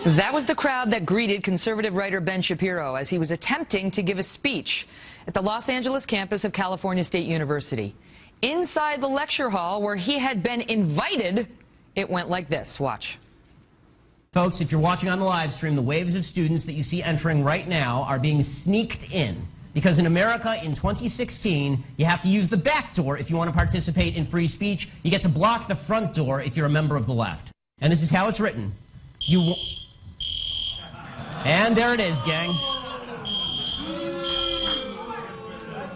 That was the crowd that greeted conservative writer Ben Shapiro as he was attempting to give a speech at the Los Angeles campus of California State University. Inside the lecture hall where he had been invited, it went like this. Watch. Folks, if you're watching on the live stream, the waves of students that you see entering right now are being sneaked in. Because in America in 2016, you have to use the back door if you want to participate in free speech. You get to block the front door if you're a member of the left. And this is how it's written. And there it is, gang.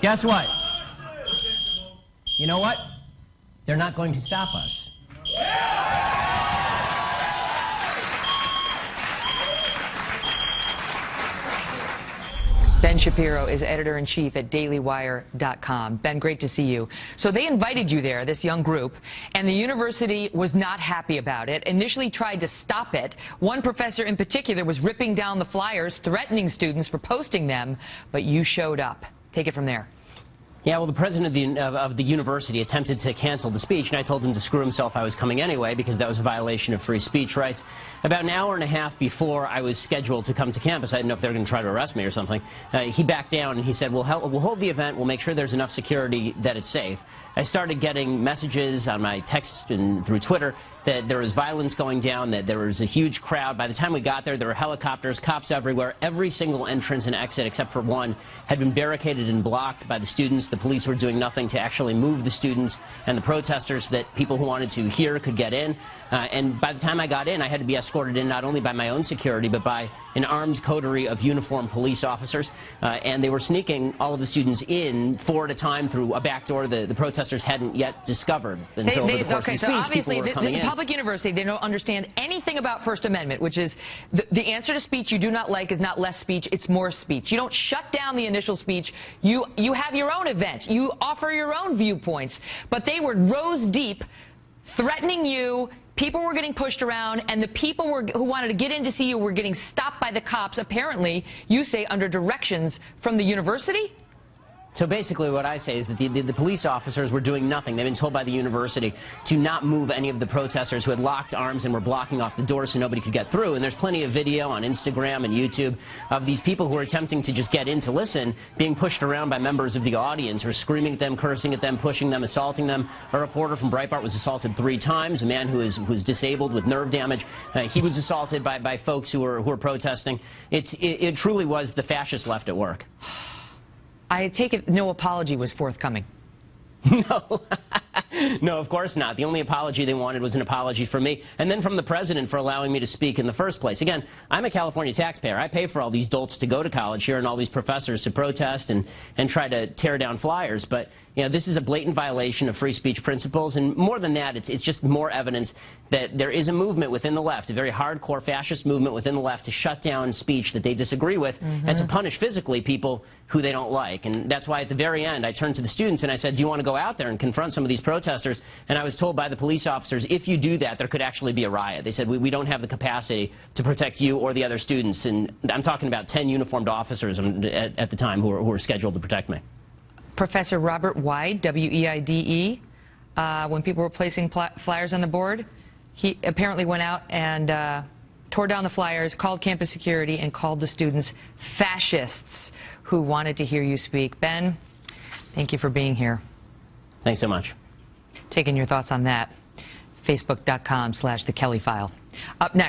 Guess what? You know what? They're not going to stop us. Ben Shapiro is editor-in-chief at dailywire.com. Ben, great to see you. So they invited you there, this young group, and the university was not happy about it, initially tried to stop it. One professor in particular was ripping down the flyers, threatening students for posting them, but you showed up. Take it from there. Yeah, well, the president of the university attempted to cancel the speech, and I told him to screw himself. I was coming anyway because that was a violation of free speech rights. About an hour and a half before I was scheduled to come to campus, I didn't know if they were going to try to arrest me or something, he backed down and he said, we'll hold the event, we'll make sure there's enough security that it's safe. I started getting messages on my text and through Twitter that there was violence going down, that there was a huge crowd. By the time we got there were helicopters, cops everywhere. Every single entrance and exit, except for one, had been barricaded and blocked by the students. The police were doing nothing to actually move the students and the protesters so that people who wanted to hear could get in. And by the time I got in, I had to be escorted in not only by my own security, but by an armed coterie of uniformed police officers. And they were sneaking all of the students in 4 at a time through a back door the protesters hadn't yet discovered. And so over the course of the speech, people were coming in. Public university, they don't understand anything about First Amendment, which is the answer to speech you do not like is not less speech, it's more speech. You don't shut down the initial speech. You have your own event. You offer your own viewpoints. But they were rows deep, threatening you. People were getting pushed around, and the people who wanted to get in to see you were getting stopped by the cops, apparently, you say, under directions from the university? So basically what I say is that the police officers were doing nothing. They've been told by the university to not move any of the protesters who had locked arms and were blocking off the door so nobody could get through. And there's plenty of video on Instagram and YouTube of these people who are attempting to just get in to listen being pushed around by members of the audience who are screaming at them, cursing at them, pushing them, assaulting them. A reporter from Breitbart was assaulted 3 times. A man who was disabled with nerve damage, he was assaulted by folks who were protesting. It truly was the fascist left at work. I take it no apology was forthcoming. No. No, of course not. The only apology they wanted was an apology from me, and then from the president for allowing me to speak in the first place. Again, I'm a California taxpayer. I pay for all these dolts to go to college here and all these professors to protest and try to tear down flyers. But, you know, this is a blatant violation of free speech principles, and more than that, it's just more evidence that there is a movement within the left, a very hardcore fascist movement within the left to shut down speech that they disagree with and to punish physically people who they don't like. And that's why at the very end I turned to the students and I said, do you want to go out there and confront some of these protesters? And I was told by the police officers, if you do that, there could actually be a riot. They said, we don't have the capacity to protect you or the other students. And I'm talking about 10 uniformed officers at the time who were scheduled to protect me. Professor Robert Weide, W-E-I-D-E, when people were placing flyers on the board, he apparently went out and tore down the flyers, called campus security, and called the students fascists who wanted to hear you speak. Ben, thank you for being here. Thanks so much. Taking your thoughts on that. Facebook.com/The Kelly File. Up next.